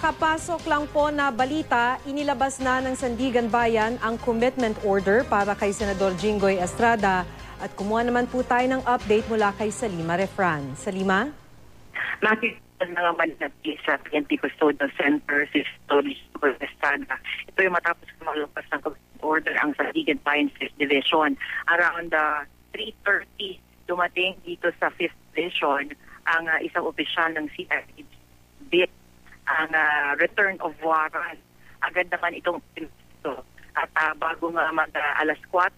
Kakapasok lang po na balita, inilabas na ng Sandigan Bayan ang commitment order para kay Senador Jinggoy Estrada at kumuha naman po tayo ng update mula kay Salima Refran. Salima? Nakikita na naman natin sa PNP Custodial Center si Senador Jinggoy Estrada. Ito yung matapos kumalabas ng commitment order ang Sandigan Bayan 5th Division. Around 3:30 dumating dito sa 5th Division ang isang opisyal ng CID ang return of warrant. Agad naman itong pinto. At bago nga alas 4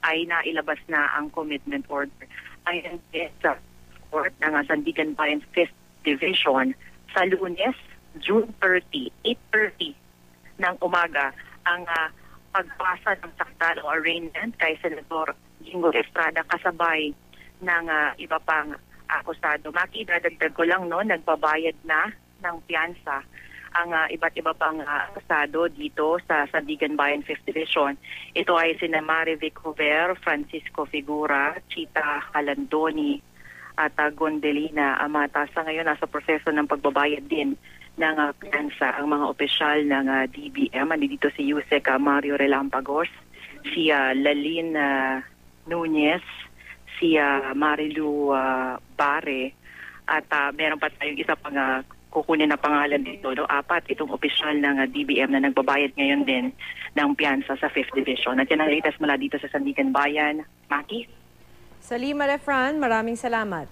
ay nailabas na ang commitment order. Ayon sa court ng Sandigan Bayan 5th Division sa Lunes, June 30, 8:30 ng umaga ang pagpasa ng sakta o arraignment kay Senador Jinggoy Estrada kasabay ng iba pang akusado. Makidadagdag ko lang nagbabayad na ng piyansa ang iba't iba pang akusado dito sa Sandigan Bayan 5th Division. Ito ay sina Marivic Hover, Francisco Figura, Chita Calandoni at Gondelina Amata. Sa ngayon nasa proseso ng pagbabayad din ng piyansa ang mga opisyal ng DBM. Dito si Yusek Mario Relampagos, si Lalin Nunez, si Marilu Bare at meron pa tayong isa pang kukunin na pangalan dito. 4 itong opisyal ng DBM na nagbabayad ngayon din ng piyansa sa 5th Division. At yan ang latest mula dito sa Sandigan Bayan. Maki? Salima Refran, maraming salamat.